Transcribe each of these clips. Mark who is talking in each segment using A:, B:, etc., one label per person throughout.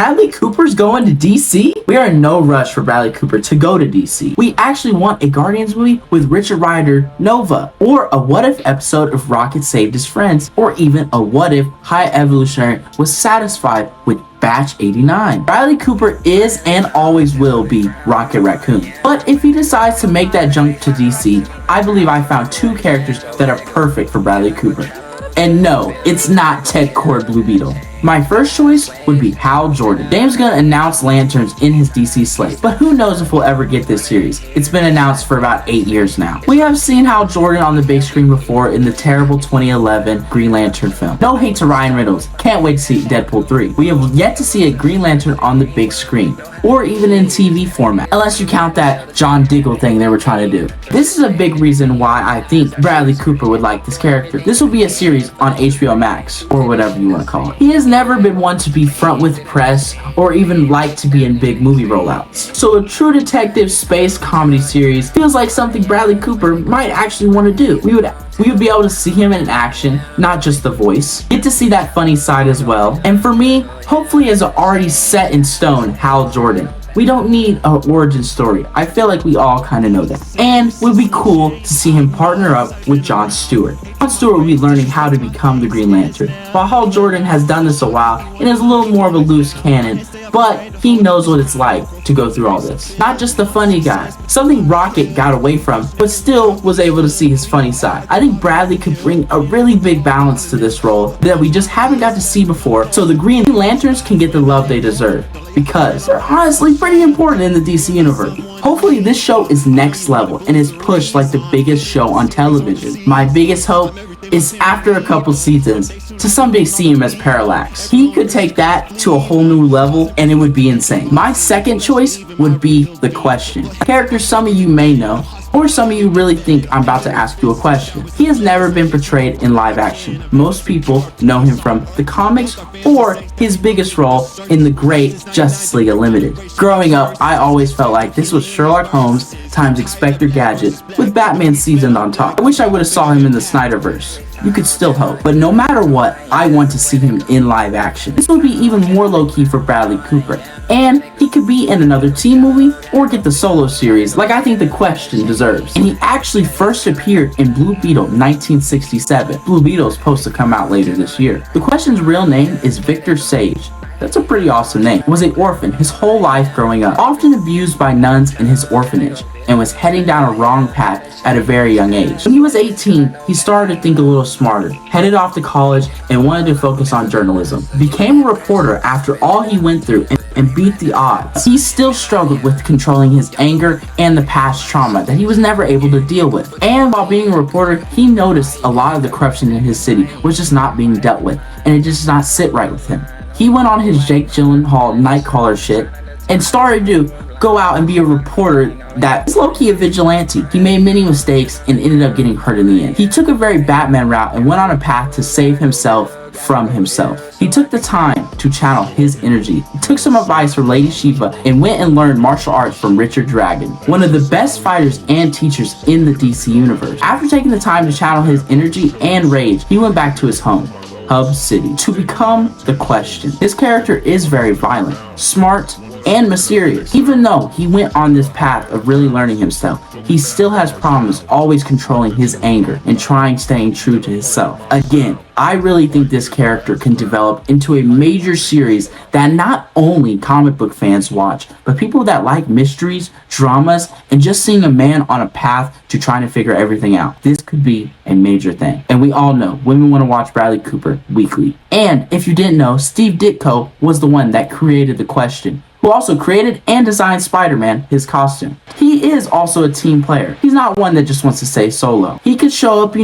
A: Bradley Cooper's going to DC? We are in no rush for Bradley Cooper to go to DC. We actually want a Guardians movie with Richard Rider Nova, or a what if episode if Rocket saved his friends, or even a what if High Evolutionary was satisfied with Batch 89. Bradley Cooper is and always will be Rocket Raccoon. But if he decides to make that jump to DC, I believe I found two characters that are perfect for Bradley Cooper. And no, it's not Ted Kord Blue Beetle. My first choice would be Hal Jordan. James Gunn announced Lanterns in his DC slate, but who knows if we'll ever get this series. It's been announced for about 8 years now. We have seen Hal Jordan on the big screen before in the terrible 2011 Green Lantern film. No hate to Ryan Reynolds, can't wait to see Deadpool 3. We have yet to see a Green Lantern on the big screen, or even in TV format, unless you count that John Diggle thing they were trying to do. This is a big reason why I think Bradley Cooper would like this character. This will be a series on HBO Max, or whatever you want to call it. He has never been one to be front with press, or even like to be in big movie rollouts. So a true detective space comedy series feels like something Bradley Cooper might actually want to do. We would be able to see him in action, not just the voice. Get to see that funny side as well. And for me, hopefully as an already set in stone Hal Jordan. We don't need an origin story. I feel like we all kind of know that. And it would be cool to see him partner up with John Stewart. John Stewart will be learning how to become the Green Lantern, while Hal Jordan has done this a while and is a little more of a loose cannon, but he knows what it's like to go through all this. Not just the funny guy, something Rocket got away from, but still was able to see his funny side. I think Bradley could bring a really big balance to this role that we just haven't got to see before, so the Green Lanterns can get the love they deserve, because they're honestly pretty important in the DC universe. Hopefully this show is next level and is pushed like the biggest show on television. My biggest hope is after a couple seasons to someday see him as Parallax. He could take that to a whole new level and it would be insane. My second choice would be The Question, a character some of you may know, or some of you really think I'm about to ask you a question. He has never been portrayed in live action. Most people know him from the comics or his biggest role in the great Justice League Unlimited. Growing up, I always felt like this was Sherlock Holmes times Inspector Gadget with Batman seasoned on top. I wish I would have saw him in the Snyderverse. You could still hope. But no matter what, I want to see him in live action. This would be even more low-key for Bradley Cooper. And he could be in another team movie or get the solo series like I think The Question deserves. And he actually first appeared in Blue Beetle 1967. Blue Beetle is supposed to come out later this year. The Question's real name is Victor Sage. That's a pretty awesome name. Was an orphan his whole life growing up, often abused by nuns in his orphanage, and was heading down a wrong path at a very young age. When he was 18, he started to think a little smarter, headed off to college, and wanted to focus on journalism. Became a reporter after all he went through and beat the odds. He still struggled with controlling his anger and the past trauma that he was never able to deal with. And while being a reporter, he noticed a lot of the corruption in his city was just not being dealt with, and it just did not sit right with him. He went on his Jake Gyllenhaal Nightcrawler shit and started to go out and be a reporter that is low-key a vigilante. He made many mistakes and ended up getting hurt in the end. He took a very Batman route and went on a path to save himself from himself. He took the time to channel his energy. He took some advice from Lady Shiva and went and learned martial arts from Richard Dragon, one of the best fighters and teachers in the DC universe. After taking the time to channel his energy and rage, he went back to his home, Hub City, to become The Question. His character is very violent, smart, and mysterious. Even though he went on this path of really learning himself, he still has problems always controlling his anger and staying true to himself. Again, I really think this character can develop into a major series that not only comic book fans watch, but people that like mysteries, dramas, and just seeing a man on a path to trying to figure everything out. This could be a major thing. And we all know women want to watch Bradley Cooper weekly. And if you didn't know, Steve Ditko was the one that created The Question, who also created and designed Spider-Man, his costume. He is also a team player. He's not one that just wants to stay solo. He could show up,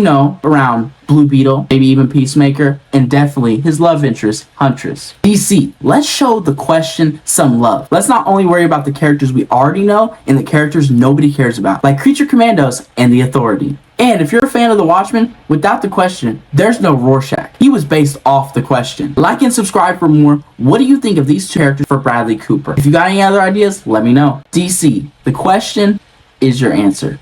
A: around Blue Beetle, maybe even Peacemaker, and definitely his love interest, Huntress. DC, let's show The Question some love. Let's not only worry about the characters we already know and the characters nobody cares about, like Creature Commandos and The Authority. And if you're a fan of The Watchmen, without The Question, there's no Rorschach. He was based off The Question. Like and subscribe for more. What do you think of these two characters for Bradley Cooper? If you got any other ideas, let me know. DC, The Question is your answer.